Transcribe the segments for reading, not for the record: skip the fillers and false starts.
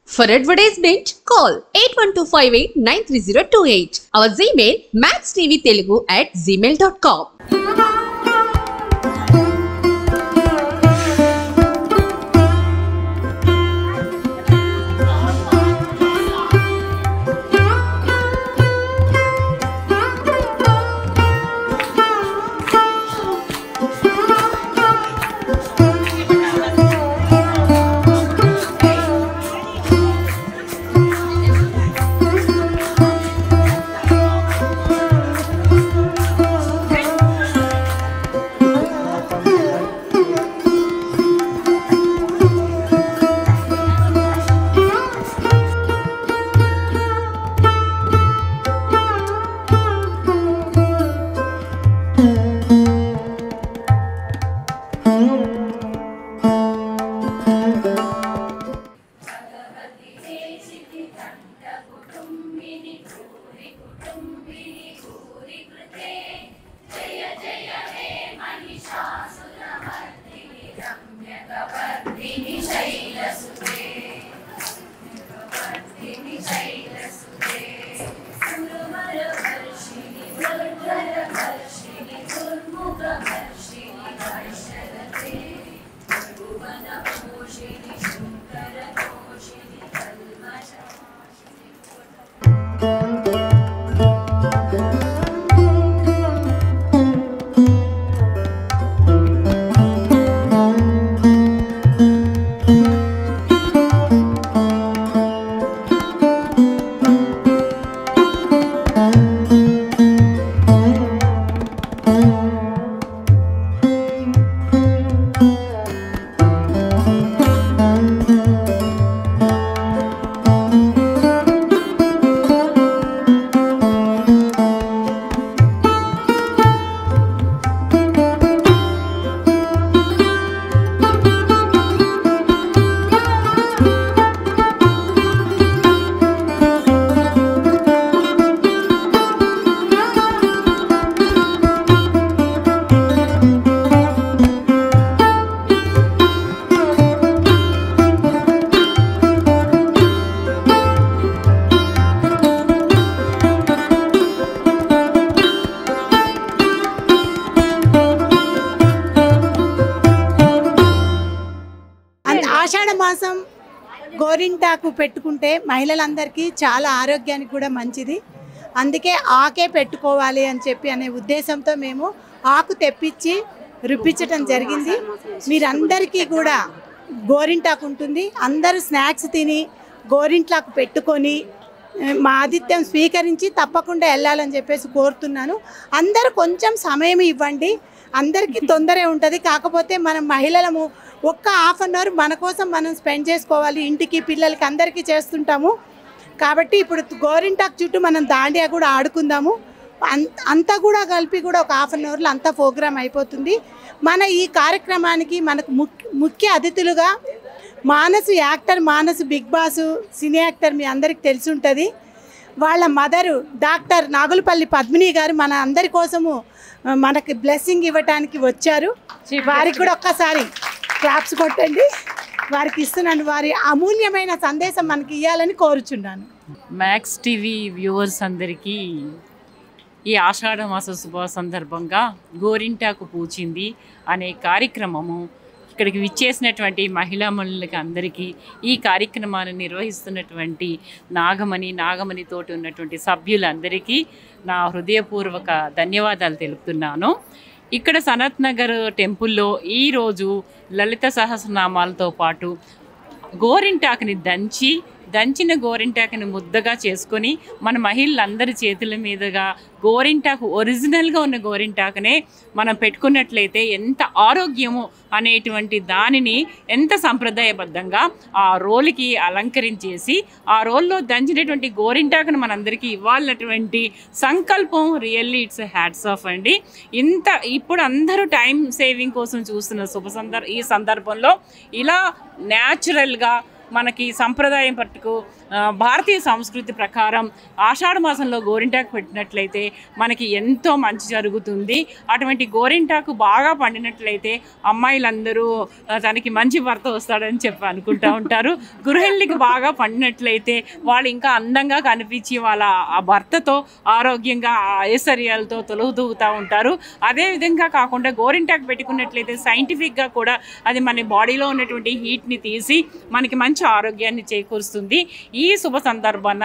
For advertisement, call 8125893028. Our Gmail maxtvtelugu@gmail.com. ఆషాఢ మాసం గోరింటాకు పెట్టుకుంటే మహిళలందరికీ చాలా ఆరోగ్యానికి కూడా మంచిది. అందుకే ఆకే పెట్టుకోవాలి అని చెప్పి అనే ఉద్దేశంతో మేము ఆకు తెప్పించి రుప్పించటం జరిగింది. మీరందరికీ కూడా గోరింటాకు ఉంటుంది. అందరూ స్నాక్స్ తిని గోరింటాకు పెట్టుకొని మా ఆతిథ్యం స్వీకరించి తప్పకుండా వెళ్ళాలని చెప్పేసి కోరుతున్నాను. అందరూ కొంచెం సమయం ఇవ్వండి. అందరికీ తొందరే ఉంటుంది. కాకపోతే మనం మహిళలము ఒక్క హాఫ్ అన్ అవర్ మన కోసం మనం స్పెండ్ చేసుకోవాలి. ఇంటికి పిల్లలకి అందరికీ చేస్తుంటాము కాబట్టి ఇప్పుడు గోరింటాకు చుట్టూ మనం దాండియా కూడా ఆడుకుందాము. అంతా కూడా కలిపి కూడా ఒక హాఫ్ అన్ అవర్లో అంతా ప్రోగ్రామ్ అయిపోతుంది. మన ఈ కార్యక్రమానికి మనకు ముఖ్య అతిథులుగా Manasu actor, Manasu big boss cine actor మీ అందరికి తెలిసి ఉంటుంది. వాళ్ళ మదరు డాక్టర్ నాగులపల్లి పద్మిని గారు మన అందరి కోసము మనకి బ్లెస్సింగ్ ఇవ్వటానికి వచ్చారు. వారికి కూడా ఒక్కసారి క్లాప్స్ కొట్టండి. వారికి ఇస్తున్నాను. వారి అమూల్యమైన సందేశం మనకి ఇవ్వాలని కోరుచున్నాను. మ్యాక్స్ టీవీ వ్యూవర్స్ అందరికీ ఈ ఆషాఢ మాస శుభ సందర్భంగా గోరింటాకు పూచింది అనే కార్యక్రమము ఇక్కడికి విచ్చేసినటువంటి మహిళా మనులకి అందరికీ ఈ కార్యక్రమాన్ని నిర్వహిస్తున్నటువంటి నాగమణితోటి ఉన్నటువంటి సభ్యులందరికీ నా హృదయపూర్వక ధన్యవాదాలు తెలుపుతున్నాను. ఇక్కడ సనత్ నగర్ టెంపుల్లో ఈరోజు లలిత సహస్రనామాలతో పాటు గోరింటాకుని దంచిన గోరింటాకుని ముద్దగా చేసుకొని మన మహిళలందరి చేతుల మీదుగా గోరింటాకు ఒరిజినల్గా ఉన్న గోరింటాకునే మనం పెట్టుకున్నట్లయితే ఎంత ఆరోగ్యము అనేటువంటి దానిని ఎంత సంప్రదాయబద్ధంగా ఆ రోలుకి అలంకరించేసి ఆ రోల్లో దంచినటువంటి గోరింటాకును మనందరికీ ఇవ్వాలన్నటువంటి సంకల్పం రియల్లీ ఇట్స్ హ్యాట్స్ ఆఫ్ అండి. ఇప్పుడు అందరూ టైం సేవింగ్ కోసం చూస్తున్న ఈ సందర్భంలో ఇలా న్యాచురల్గా మనకి సంప్రదాయం పట్టుకు భారతీయ సంస్కృతి ప్రకారం ఆషాఢ మాసంలో గోరింటాకు పెట్టినట్లయితే మనకి ఎంతో మంచి జరుగుతుంది. అటువంటి గోరింటాకు బాగా పండినట్లయితే అమ్మాయిలందరూ తనకి మంచి భర్త వస్తాడని చెప్పి అనుకుంటూ ఉంటారు. గృహిణులకి బాగా పండినట్లయితే వాళ్ళు ఇంకా అందంగా కనిపించి వాళ్ళ ఆ భర్తతో ఆరోగ్యంగా ఐశ్వర్యాలతో తొలగుతూ ఉంటారు. అదేవిధంగా కాకుండా గోరింటాకు పెట్టుకున్నట్లయితే సైంటిఫిక్గా కూడా అది మన బాడీలో ఉన్నటువంటి హీట్ని తీసి మనకి మంచి ఆరోగ్యాన్ని చేకూరుస్తుంది. ఈ శుభ సందర్భాన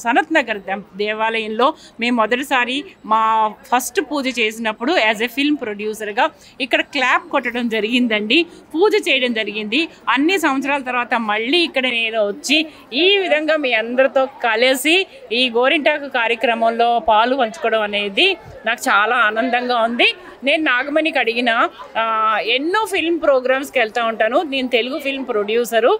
సనత్ నగర్ దేవాలయంలో మేము మొదటిసారి మా ఫస్ట్ పూజ చేసినప్పుడు యాజ్ ఎ ఫిల్మ్ ప్రొడ్యూసర్గా ఇక్కడ క్లాప్ కొట్టడం జరిగిందండి, పూజ చేయడం జరిగింది. అన్ని సంవత్సరాల తర్వాత మళ్ళీ ఇక్కడ నేను వచ్చి ఈ విధంగా మీ అందరితో కలిసి ఈ గోరింటాకు కార్యక్రమంలో పాలు పంచుకోవడం అనేది నాకు చాలా ఆనందంగా ఉంది. నేను నాగమణికి అడిగిన ఎన్నో ఫిల్మ్ ప్రోగ్రామ్స్కి వెళ్తూ ఉంటాను. నేను తెలుగు ఫిల్మ్ ప్రొడ్యూసరు,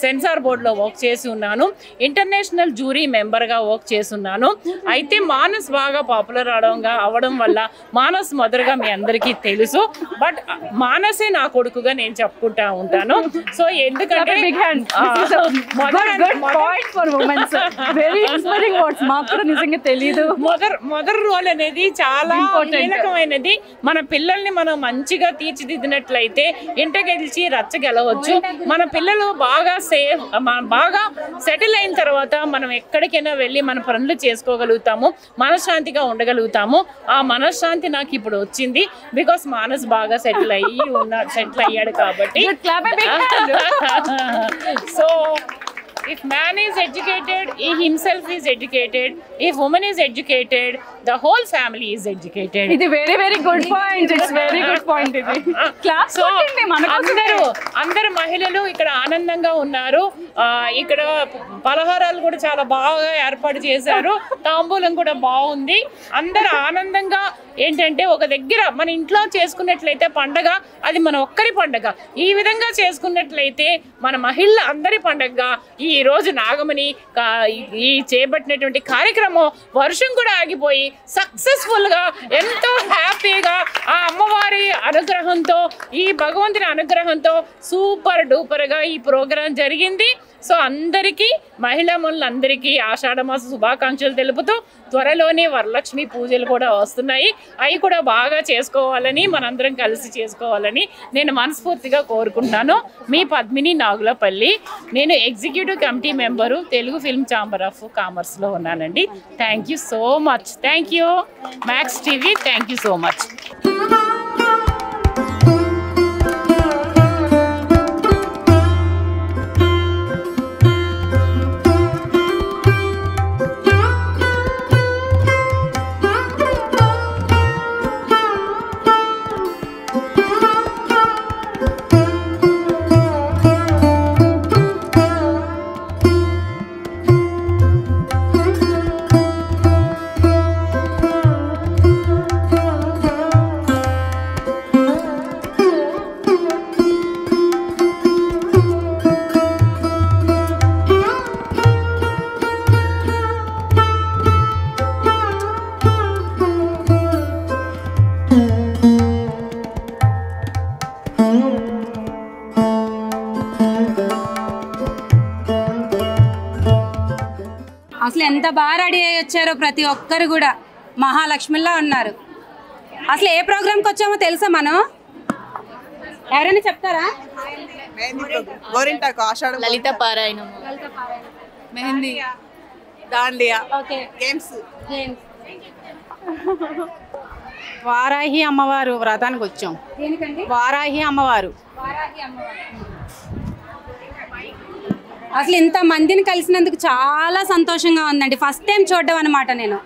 సెన్సార్ బోర్డులో వర్క్ చేసి ఉన్నాను, ఇంటర్నేషనల్ జ్యూరీ మెంబర్గా వర్క్ చేస్తున్నాను. అయితే మానస్ బాగా పాపులర్ అవడం వల్ల మానస్ మొదలుగా మీ అందరికీ తెలుసు, బట్ మానసే నా కొడుకుగా నేను చెప్పుకుంటా ఉంటాను. సో ఎందుకంటే మదర్ రోల్ అనేది చాలా కీలకమైనది. మన పిల్లల్ని మనం మంచిగా తీర్చిదిద్దినట్లయితే ఇంట గెలిచి రచ్చ గెలవచ్చు. మన పిల్లలు బాగా బాగా సెటిల్ అయిన తర్వాత మనం ఎక్కడికైనా వెళ్ళి మన పనులు చేసుకోగలుగుతాము, మనశ్శాంతిగా ఉండగలుగుతాము. ఆ మనశ్శాంతి నాకు ఇప్పుడు వచ్చింది బికాస్ మానస్ బాగా సెటిల్ అయ్యాడు కాబట్టి. So if man is educated, he himself is educated. If woman is educated, the whole family is educated. It is very good point. It's very good point. Class so అందరు మహిళలు ఇక్కడ ఆనందంగా ఉన్నారు. ఇక్కడ పలహారాలు కూడా చాలా బాగా ఏర్పాటు చేశారు, తాంబూలం కూడా బాగుంది. అందరు ఆనందంగా ఏంటంటే ఒక దగ్గర మన ఇంట్లో చేసుకున్నట్లయితే పండగ అది మన ఒక్కరి పండగ, ఈ విధంగా చేసుకున్నట్లయితే మన మహిళ అందరి పండగగా ఈ రోజు నాగమణి ఈ చేపట్టినటువంటి కార్యక్రమం వర్షం కూడా ఆగిపోయి సక్సెస్ఫుల్గా ఎంతో హ్యాపీగా ఆ అమ్మవారి అనుగ్రహంతో ఈ భగవంతుని అనుగ్రహంతో సూపర్ డూపర్గా ఈ ప్రోగ్రాం జరిగింది. సో అందరికీ మహిళలందరికీ ఆషాఢమాస శుభాకాంక్షలు తెలుపుతూ త్వరలోనే వరలక్ష్మి పూజలు కూడా వస్తున్నాయి, అవి కూడా బాగా చేసుకోవాలని మనందరం కలిసి చేసుకోవాలని నేను మనస్ఫూర్తిగా కోరుకుంటున్నాను. మీ పద్మిని నాగులపల్లి, నేను executive committee member Telugu film chamber of కామర్స్లో ఉన్నానండి. Thank you so much. Thank you max TV, thank you so much. అసలు ఎంత బాగా రెడీ అయ్యి వచ్చారో, ప్రతి ఒక్కరు కూడా మహాలక్ష్మిలా ఉన్నారు. అసలు ఏ ప్రోగ్రామ్కి వచ్చామో తెలుసా మనం? ఎవరైనా చెప్తారా? గోరింటాకు ఆషాఢం, లలిత పారాయణం, మెహందీ, దాండియా, గేమ్స్. వారాహి అమ్మవారు వ్రతానికి వచ్చాం. వారాహి అమ్మవారు. అసలు ఇంత మందిని కలిసినందుకు చాలా సంతోషంగా ఉందండి. ఫస్ట్ టైం చూడడం అన్నమాట నేను.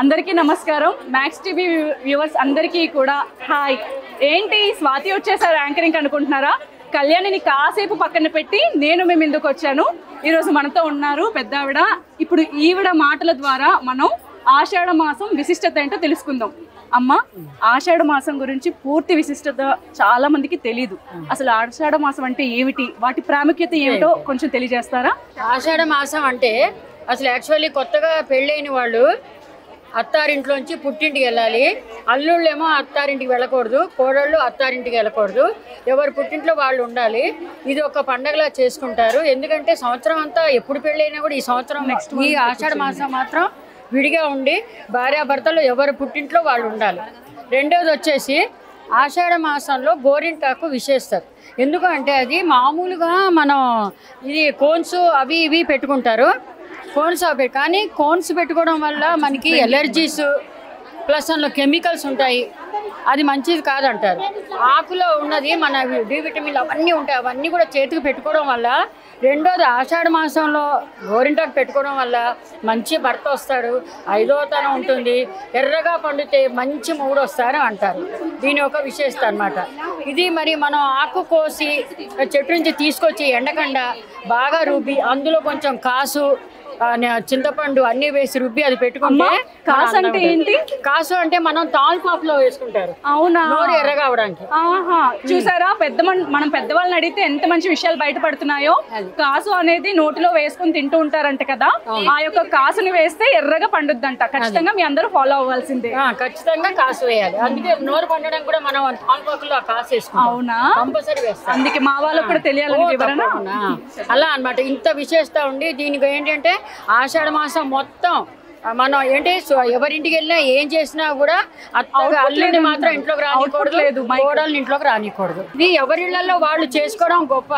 అందరికీ నమస్కారం. మ్యాక్స్ టీవీ వ్యూవర్స్ అందరికీ కూడా హాయ్. ఏంటి స్వాతి వచ్చేసారు యాంకరింగ్ అనుకుంటున్నారా? కళ్యాణిని కాసేపు పక్కన పెట్టి నేను మేము ఎందుకు వచ్చాను. ఈరోజు మనతో ఉన్నారు పెద్ద ఆవిడ. ఇప్పుడు ఈవిడ మాటల ద్వారా మనం ఆషాఢ మాసం విశిష్టత ఏంటో తెలుసుకుందాం. అమ్మ, ఆషాఢ మాసం గురించి పూర్తి విశిష్టత చాలా మందికి తెలీదు. అసలు ఆషాఢ మాసం అంటే ఏమిటి, వాటి ప్రాముఖ్యత ఏమిటో కొంచెం తెలియజేస్తారా? ఆషాఢ మాసం అంటే అసలు యాక్చువల్లీ కొత్తగా పెళ్ళైన వాళ్ళు అత్తారింట్లోంచి పుట్టింటికి వెళ్ళాలి. అల్లుళ్ళేమో అత్తారింటికి వెళ్ళకూడదు, కోడళ్ళు అత్తారింటికి వెళ్ళకూడదు. ఎవరు పుట్టింట్లో వాళ్ళు ఉండాలి. ఇది ఒక పండగలా చేసుకుంటారు. ఎందుకంటే సంవత్సరం అంతా ఎప్పుడు పెళ్ళైనా కూడా ఈ సంవత్సరం ఈ ఆషాఢ మాసం మాత్రం విడిగా ఉండి భార్యాభర్తలు ఎవరు పుట్టింట్లో వాళ్ళు ఉండాలి. రెండోది వచ్చేసి ఆషాఢ మాసంలో గోరింటాకు విశేషత. ఎందుకంటే అది మామూలుగా మనం ఇది కోన్స్ అవి ఇవి పెట్టుకుంటారు, కోన్స్ అవి. కానీ కోన్స్ పెట్టుకోవడం వల్ల మనకి ఎలర్జీస్ ప్లస్ అందులో కెమికల్స్ ఉంటాయి, అది మంచిది కాదంటారు. ఆకులో ఉన్నది మన డి విటమిన్లు అవన్నీ ఉంటాయి, అవన్నీ కూడా చేతికి పెట్టుకోవడం వల్ల. రెండోది ఆషాఢ మాసంలో గోరింటాకు పెట్టుకోవడం వల్ల మంచి భర్త వస్తాడు, ఐదోతనం ఉంటుంది, ఎర్రగా పండితే మంచి మూడు వస్తారు అంటారు. దీని ఒక విశేషత అన్నమాట. ఇది మరి మనం ఆకు కోసి చెట్టు నుంచి తీసుకొచ్చి ఎండకండ బాగా రుబ్బి అందులో కొంచెం కాసు చింతపండు అన్ని వేసి రుబ్బి అది పెట్టుకుంటే. కాసు అంటే ఏంటి? కాసు అంటే మనం తాల్పాపులో వేసుకుంటారు. అవునా? నోరు ఎర్రగా అవడానికి. చూసారా, మనం పెద్దవాళ్ళని అడిగితే ఎంత మంచి విషయాలు బయటపడుతున్నాయో. కాసు అనేది నోటిలో వేసుకుని తింటూ ఉంటారంట కదా, ఆ యొక్క కాసుని వేస్తే ఎర్రగా పండుద్దంట. ఖచ్చితంగా మీ అందరూ ఫాలో అవ్వాల్సిందే. ఖచ్చితంగా కాసు వేయాలి. అందుకే నోరు పండడం కూడా మనం తాల్పాకులో కాసు వేసుకుంటాం. అవునా? కంపల్సరీ వేస్తాం. అందుకే మా వాళ్ళకు కూడా తెలియాలని వివరణ. అలా అన్నమాట. ఇంత విశేషత ఉండి దీనికి ఏంటంటే ఆషాఢ మాసం మొత్తం మనం ఏంటి ఎవరింటికి వెళ్ళినా ఏం చేసినా కూడా అల్లుడిని మాత్రం ఇంట్లోకి రానికూడదు, కోడల్ని ఇంట్లోకి రానికూడదు. ఇది ఎవరిళ్లలో వాళ్ళు చేసుకోవడం గొప్ప.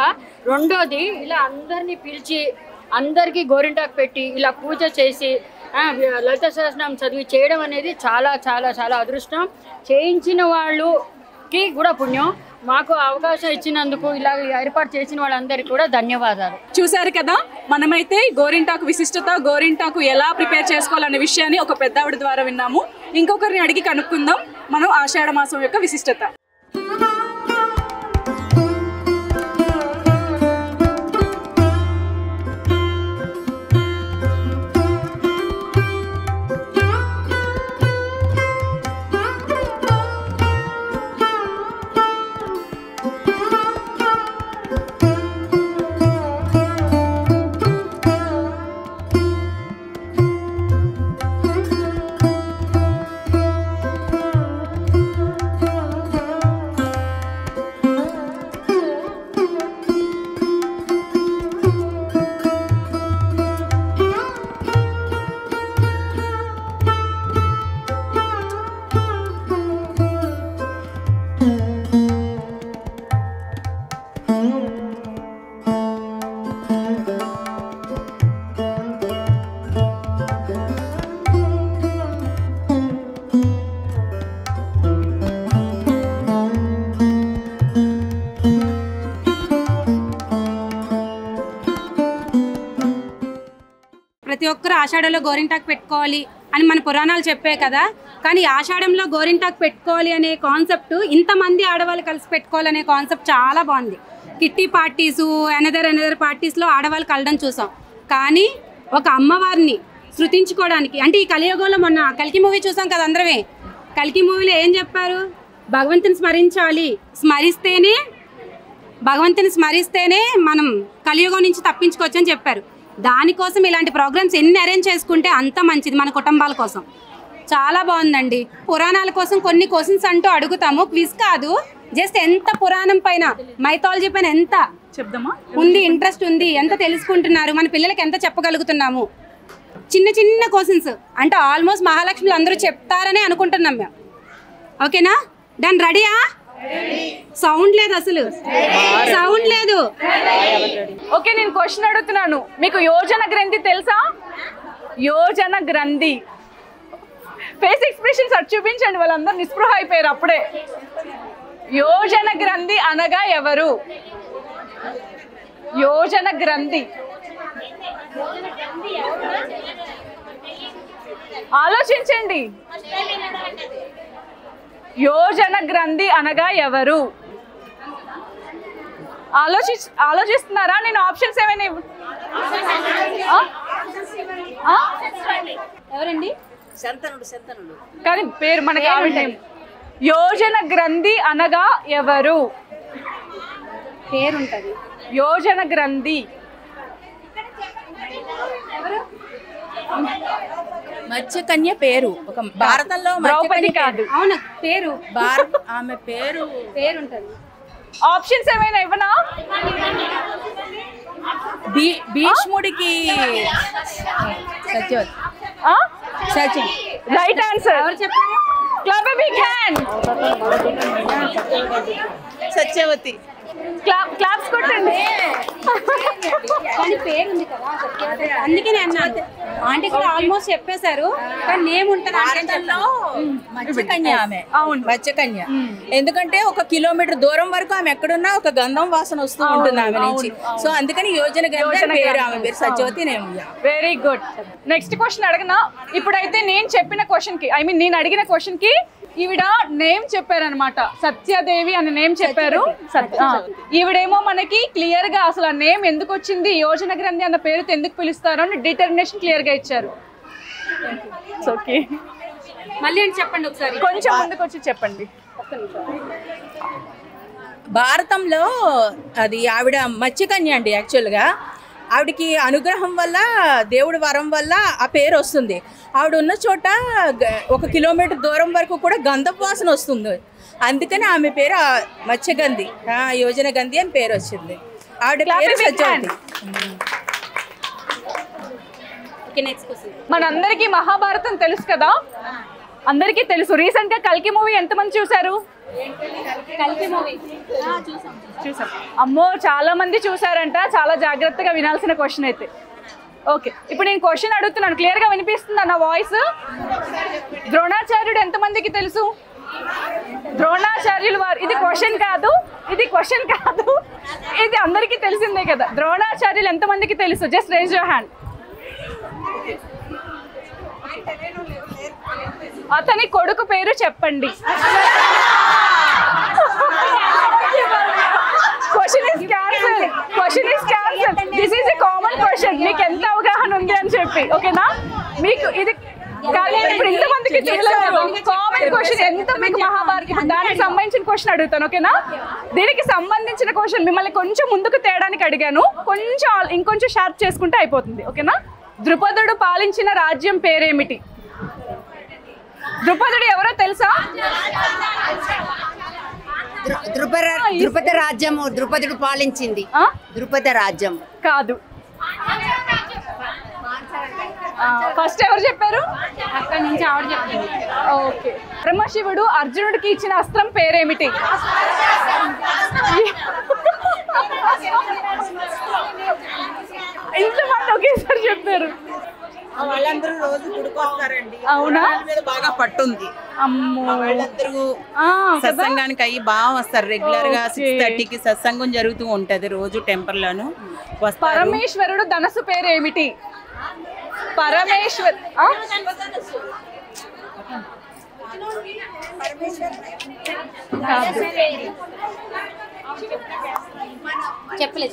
రెండోది ఇలా అందరినీ పిలిచి అందరికీ గోరింటాకు పెట్టి ఇలా పూజ చేసి లలిత సహస్రనామం చదివి చేయడం అనేది చాలా చాలా చాలా అదృష్టం. చేయించిన వాళ్ళకి కూడా పుణ్యం. మాకు అవకాశం ఇచ్చినందుకు ఇలా ఏర్పాటు చేసిన వాళ్ళందరికీ కూడా ధన్యవాదాలు. చూశారు కదా, మనమైతే గోరింటాకు విశిష్టత, గోరింటాకు ఎలా ప్రిపేర్ చేసుకోవాలనే విషయాన్ని ఒక పెద్దావిడ ద్వారా విన్నాము. ఇంకొకరిని అడిగి కనుక్కుందాం మనం ఆషాఢ మాసం యొక్క విశిష్టత. ప్రతి ఒక్కరు ఆషాఢంలో గోరింటాకు పెట్టుకోవాలి అని మన పురాణాలు చెప్పే కదా. కానీ ఆషాఢంలో గోరింటాకు పెట్టుకోవాలి అనే కాన్సెప్ట్, ఇంతమంది ఆడవాళ్ళు కలిసి పెట్టుకోవాలనే కాన్సెప్ట్ చాలా బాగుంది. కిట్టి పార్టీసు అనదర్ పార్టీస్లో ఆడవాళ్ళు కలడం చూసాం. కానీ ఒక అమ్మవారిని శృతించుకోవడానికి అంటే ఈ కలియుగంలో మొన్న కల్కి మూవీ చూసాం కదా అందరమే. కల్కి మూవీలో ఏం చెప్పారు? భగవంతుని స్మరించాలి, భగవంతుని స్మరిస్తేనే మనం కలియుగం నుంచి తప్పించుకోవచ్చు అని చెప్పారు. దానికోసం ఇలాంటి ప్రోగ్రామ్స్ ఎన్ని అరేంజ్ చేసుకుంటే అంత మంచిది మన కుటుంబాల కోసం. చాలా బాగుందండి. పురాణాల కోసం కొన్ని క్వశ్చన్స్ అంటూ అడుగుతాము, క్విజ్ కాదు, జస్ట్ ఎంత పురాణం పైన మైథాలజీ పైన ఎంత చెప్దామా ఉంది, ఇంట్రెస్ట్ ఉంది, ఎంత తెలుసుకుంటున్నారు, మన పిల్లలకి ఎంత చెప్పగలుగుతున్నాము. చిన్న చిన్న క్వశ్చన్స్ అంటే ఆల్మోస్ట్ మహాలక్ష్మిలు అందరూ చెప్తారని అనుకుంటున్నాం మేము. ఓకేనా? డన్? రెడీయా? సౌండ్ లేదు, అసలు సౌండ్ లేదు. ఓకే, నేను క్వశ్చన్ అడుగుతున్నాను. మీకు యోజన గ్రంథి తెలుసా? యోజన గ్రంథి ఫేస్ ఎక్స్ప్రెషన్స్ అటు చూపించండి. వాళ్ళందరూ నిస్పృహ అయిపోయారు అప్పుడే. యోజన గ్రంథి అనగా ఎవరు? యోజన గ్రంథి ఆలోచించండి. యోజన గ్రంథి అనగా ఎవరు? ఆలోచిస్తున్నారా? నేను ఆప్షన్స్ ఏమైనా ఎవరండి? కానీ పేరు మనకి యోజన గ్రంథి అనగా ఎవరు? పేరుంటది. యోజన గ్రంథి మత్స్యకన్య పేరు ఒక భారతంలో ద్రౌపది కాదు. అవును, పేరు ఆమె పేరు పేరుంటది. ఆప్షన్స్ ఏమైనా ఇవ్వనా? భీష్ముడికి సత్యవతి. Right answer. ఎవరు చెప్పారు? Clap a big hand. Satyavathi. Claps కొట్టండి. కానీ పేరు ఉంది కదా, అందుకే నేను అన్నాను. ఆంటీ కూడా ఆల్మోస్ట్ చెప్పేశారు, కానీ నేమ్ ఉంటుంది. మత్స్యకన్య ఆమె. అవును, మత్స్యకన్య. ఎందుకంటే 1 కిలోమీటర్ దూరం వరకు ఆమె ఎక్కడున్నా ఒక గంధం వాసన వస్తూ ఉంటుంది ఆమె నుంచి. సో అందుకని యోజన పేరు, ఆమె పేరు Satyavati name. Very good. Next question అడగనా? ఇప్పుడైతే నేను చెప్పిన క్వశ్చన్ కి, నేను అడిగిన క్వశ్చన్ కి ఈవిడ నేమ్ చెప్పారనమాట. సత్యదేవి అనే నేమ్ చెప్పారు. ఈవిడేమో మనకి క్లియర్ గా అసలు ఆ నేమ్ ఎందుకు వచ్చింది, యోజన గ్రంథి అన్న పేరుతో ఎందుకు పిలుస్తారు అని డిటర్మినేషన్ క్లియర్ గా ఇచ్చారు. ఓకే, మళ్ళీ చెప్పండి ఒకసారి, కొంచెం ముందుకు వచ్చి చెప్పండి. భారతంలో అది ఆవిడ మత్స్యకన్య అండి. యాక్చువల్గా ఆవిడకి అనుగ్రహం వల్ల, దేవుడి వరం వల్ల ఆ పేరు వస్తుంది. ఆవిడ ఉన్న చోట 1 కిలోమీటర్ దూరం వరకు కూడా గంధపు వాసన వస్తుంది. అందుకని ఆమె పేరు మత్స్యగంధి, యోజన గంధి అని పేరు వచ్చింది. ఆవిడ పేరు సత్యవతి. మనందరికీ మహాభారతం తెలుసు కదా, అందరికీ తెలుసు. రీసెంట్ గా కల్కి మూవీ ఎంతమంది చూసారు? చూసాం. అమ్మో, చాలా మంది చూసారంట. చాలా జాగ్రత్తగా వినాల్సిన క్వశ్చన్ అయితే. ఓకే, ఇప్పుడు నేను క్వశ్చన్ అడుగుతున్నాను, క్లియర్ గా వినిపిస్తుందా నా వాయిస్? ద్రోణాచార్యుడు ఎంతమందికి తెలుసు? ద్రోణాచార్యులు వారు. ఇది క్వశ్చన్ కాదు, ఇది అందరికీ తెలిసిందే కదా. ద్రోణాచార్యులు ఎంతమందికి తెలుసు? Just raise your hand. అతని కొడుకు పేరు చెప్పండి. Question is cancel. This is a common question. మీకు ఎంత అవగాహన ఉంది అని చెప్పి, ఓకేనా? మీకు ఇది ఇప్పుడు ఇంతమందికి కామన్ క్వశ్చన్. ఎంత మీకు మహాభారతం, దానికి సంబంధించిన క్వశ్చన్ అడుగుతాను, ఓకేనా? దీనికి సంబంధించిన క్వశ్చన్ మిమ్మల్ని కొంచెం ముందుకు తేయడానికి అడిగాను. ఇంకొంచెం షార్ప్ చేసుకుంటే అయిపోతుంది, ఓకేనా? ద్రుపదుడు పాలించిన రాజ్యం పేరేమిటి? ద్రుపదుడు ఎవరో తెలుసా? ద్రుపద రాజ్యము, ద్రుపదుడు పాలించింది ద్రుపద రాజ్యం కాదు. ఫస్ట్ ఎవరు చెప్పారు? అక్కడి నుంచి ఆవిడ చెప్పింది. ఓకే. పరమశివుడు అర్జునుడికి ఇచ్చిన అస్త్రం పేరేమిటి? ఇంతమంది ఒకేసారి చెప్పారు. వాళ్ళందరూ రోజు గుడికొస్తారండి. అవునా? బాగా పట్టుంది. అమ్మో, వాళ్ళందరూ సత్సంగానికి అయ్యి బాగా వస్తారు. రెగ్యులర్ గా 6:30కి సత్సంగం జరుగుతూ ఉంటది రోజు టెంపుల్ లోను. పరమేశ్వరుడు ధనస్సు పేరు ఏమిటి? పరమేశ్వర్ చెప్పలే.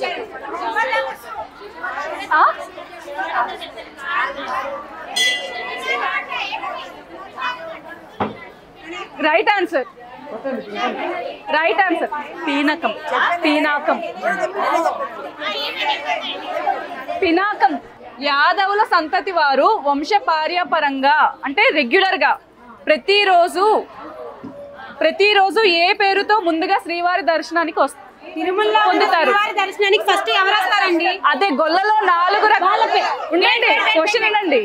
Right answer. పీనకం. యాదవుల సంతతి వారు వంశపార్యపరంగా అంటే రెగ్యులర్గా ప్రతిరోజు ఏ పేరుతో ముందుగా శ్రీవారి దర్శనానికి వస్తారు? తిరుమల పొందుతారు. దర్శనానికి ఫస్ట్ ఎవరు వస్తారండి? అదే గొల్లలో 4 రకాల క్వశ్చన్ వినండి.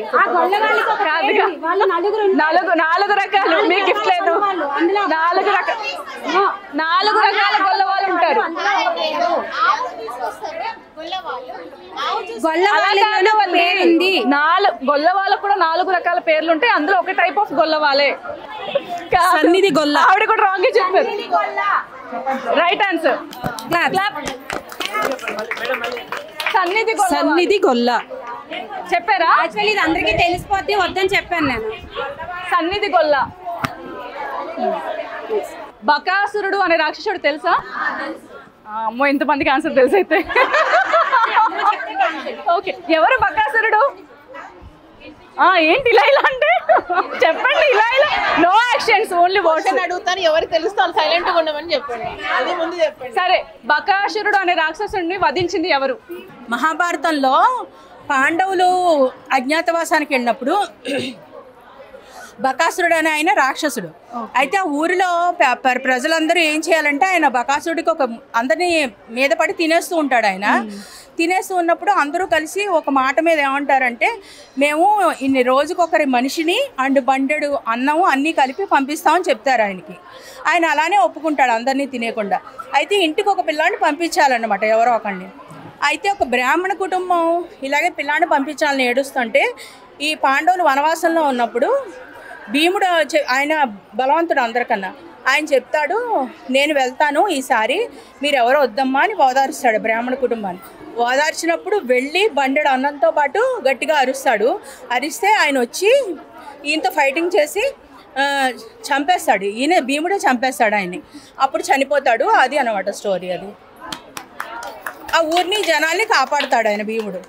నాలుగు రకాలు. మీకు గిఫ్ట్ లేదు. 4 రకాల గొల్ల వాళ్ళు ఉంటారు. గొల్ల వాళ్ళకు కూడా 4 రకాల పేర్లు ఉంటాయి. అందులో ఒక టైప్ ఆఫ్ గొల్ల వాళ్ళే. సన్నిధి గొల్ల. ఆవిడ కూడా రాంగ్ చెప్పారు. Right answer. సన్నిధి గొల్ల. చెప్పారా? యాక్చువల్లీ ఇది అందరికీ తెలిసిపోతే వద్దని చెప్పాను నేను. సన్నిధి గొల్ల. బకాసురుడు అనే రాక్షసుడు తెలుసా? అమ్మో ఎంతమందికి ఆన్సర్ తెలుసు అయితే. ఓకే, ఎవరు బకాసురుడు? ఏంటి ఇలా ఇలా అంటే చెప్పండి. ఇలా ఇలా నో యాక్షన్స్, ఓన్లీ వర్డ్స్. అడుగుతాను, ఎవరికి తెలుస్తాను, సైలెంట్ గా ఉండమని చెప్పండి. అది ముందు చెప్పండి. సరే, బకాసురుడు అనే రాక్షసుడిని వధించింది ఎవరు? మహాభారతంలో పాండవులు అజ్ఞాతవాసానికి వెళ్ళినప్పుడు బకాసురుడు అనే ఆయన రాక్షసుడు. అయితే ఆ ఊరిలో ప్రజలందరూ ఏం చేయాలంటే ఆయన బకాసురుడికి అందరినీ మీద పడి తినేస్తూ ఉంటాడు. ఆయన తినేస్తూ ఉన్నప్పుడు అందరూ కలిసి ఒక మాట మీద ఏమంటారంటే, మేము ఇన్ని రోజుకొకరి మనిషిని అండ్ బండెడు అన్నము అన్నీ కలిపి పంపిస్తామని చెప్తారు ఆయనకి. ఆయన అలానే ఒప్పుకుంటాడు అందరినీ తినేయకుండా. అయితే ఇంటికి ఒక పిల్లాడిని పంపించాలన్నమాట, ఎవరో ఒకరిని. అయితే ఒక బ్రాహ్మణ కుటుంబం ఇలాగే పిల్లాడిని పంపించాలని ఏడుస్తుంటే ఈ పాండవులు వనవాసంలో ఉన్నప్పుడు భీముడు ఆయన బలవంతుడు అందరికన్నా, ఆయన చెప్తాడు నేను వెళ్తాను ఈసారి, మీరు ఎవరో వద్దమ్మా అని ఓదారుస్తాడు బ్రాహ్మణ కుటుంబాన్ని. ఓదార్చినప్పుడు వెళ్ళి బండెడు అన్నంతో పాటు గట్టిగా అరుస్తాడు. అరిస్తే ఆయన వచ్చి ఈయనతో ఫైటింగ్ చేసి చంపేస్తాడు. ఈయన భీముడే చంపేస్తాడు ఆయన్ని. అప్పుడు చనిపోతాడు. అది అన్నమాట స్టోరీ. అది ఆ ఊరిని జనాల్ని కాపాడుతాడు ఆయన భీముడు.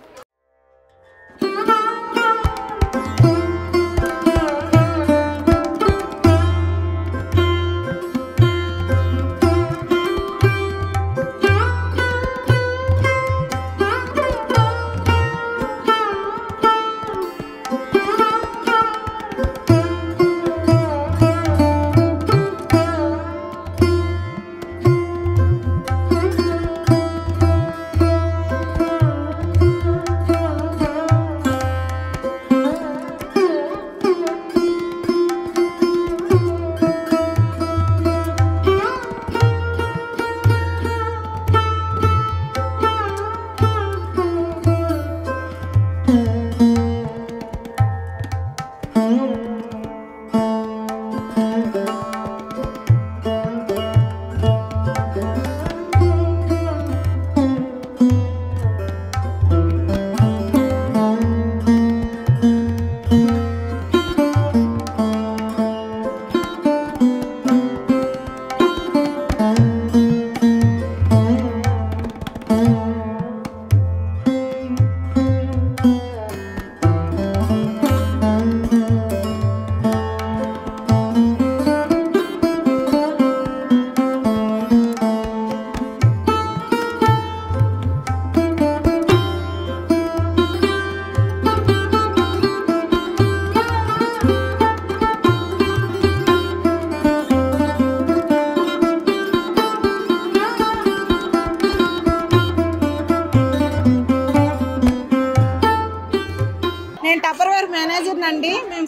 అండి. మేము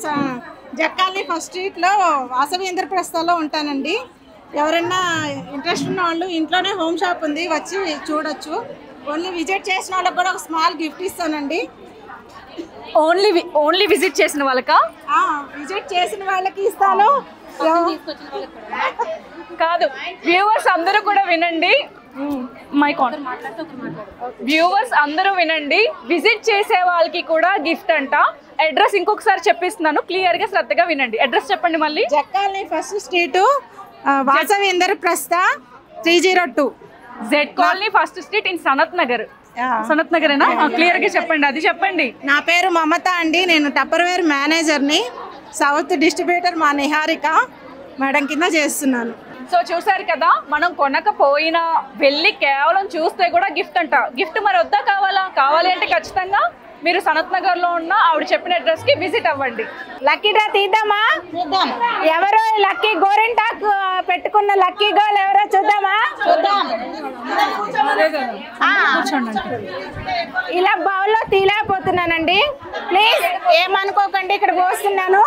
జక్కాలి ఫస్ట్ స్ట్రీట్లో వాసవి ఇంద్రప్రస్థలో ఉంటానండి. ఎవరైనా ఇంట్రెస్ట్ ఉన్న వాళ్ళు ఇంట్లోనే హోమ్ షాప్ ఉంది, వచ్చి చూడొచ్చు. ఓన్లీ విజిట్ చేసిన వాళ్ళకి కూడా ఒక స్మాల్ గిఫ్ట్ ఇస్తానండి. ఓన్లీ విజిట్ చేసిన వాళ్ళకా? విజిట్ చేసిన వాళ్ళకి ఇస్తాను. కాదు, వ్యూవర్స్ అందరూ కూడా వినండి. వ్యూవర్స్ అందరూ వినండి, విజిట్ చేసే వాళ్ళకి కూడా గిఫ్ట్ అంట. అడ్రస్ ఇంకొకసారి చెప్పిస్తున్నాను, క్లియర్ గా శ్రద్ధగా వినండి. అడ్రస్ చెప్పండి మళ్ళీ. Jakkali first street, Vasavi Indraprastha 302. Z colony first street in Sanath Nagar. Sanath నగరేనా? క్లియర్ గా చెప్పండి, అది చెప్పండి. నా పేరు మమత అండి, నేను టప్పర్వేర్ మేనేజర్ని. సౌత్ డిస్ట్రిబ్యూటర్ మా నిహారిక మేడం కింద చేస్తున్నాను. సో చూసారు కదా, మనం కొనకపోయినా వెళ్ళి కేవలం చూస్తే కూడా గిఫ్ట్ అంట. గిఫ్ట్ మరి వద్దా కావాలా? కావాలి అంటే ఖచ్చితంగా మీరు సనత్ నగర్ లో ఉన్న ఆవిడ చెప్పిన అడ్రస్ కి విజిట్ అవ్వండి. లక్కీ డ్రా తీద్దామా? ఎవరో లక్కీ గోరింటాక్ పెట్టుకున్న లక్కీ గోల్ ఎవరో చూద్దామా? ఇలా బౌల్లో తీలేకపోతున్నానండి, ప్లీజ్ ఏమనుకోకండి, ఇక్కడ పోస్తున్నాను.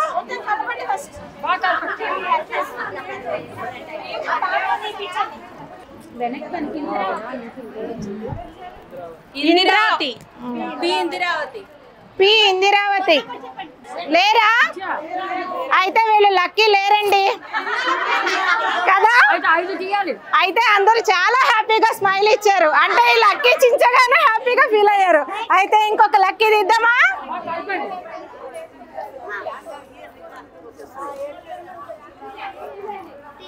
ఇందిరావతి. పి ఇందిరావతి. పి ఇందిరావతి. లేరా? అయితే వీళ్ళు లక్కీ లేరండి కదా. అయితే అందరూ చాలా హ్యాపీగా స్మైల్ ఇచ్చారు, అంటే ఈ లక్కీ చించగానే హ్యాపీగా ఫీల్ అయ్యారు. అయితే ఇంకొక లక్కీ తీద్దామా?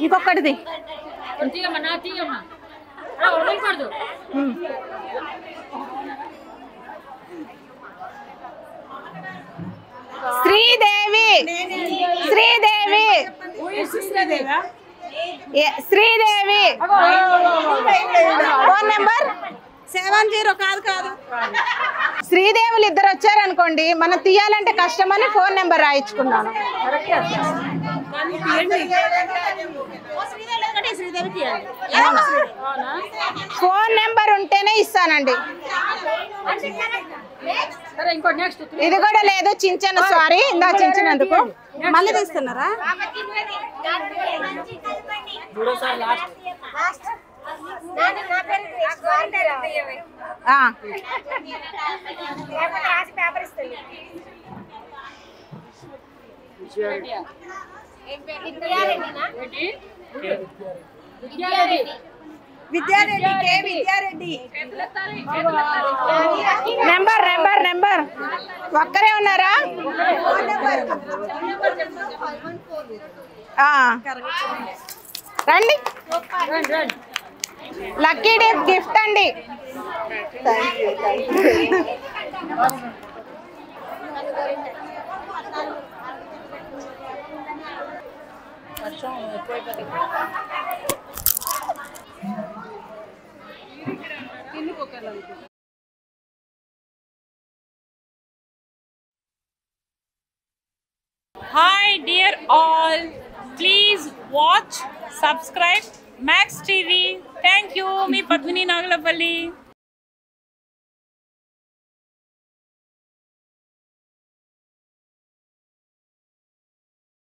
ఇంకొకటిది. శ్రీదేవి. శ్రీదేవి. శ్రీదేవి. ఫోన్ నెంబర్ 70 కాదు. శ్రీదేవులు ఇద్దరు వచ్చారనుకోండి, మనం తీయాలంటే కష్టమని ఫోన్ నెంబర్ రాయించుకున్నాను. ఫోన్ నెంబర్ ఉంటేనే ఇస్తానండి. ఇది కూడా లేదు, చించాను. సారీ, ఇందా చించినందుకు. మళ్ళీ తీస్తున్నారా? విద్యారెడ్డి. నెంబర్ ఒక్కరే ఉన్నారా? రండి. లక్కీ డిప్ గిఫ్ట్ అండి. Hi dear all, please watch, subscribe Max TV. Thank you, me Padmini Nagalapalli.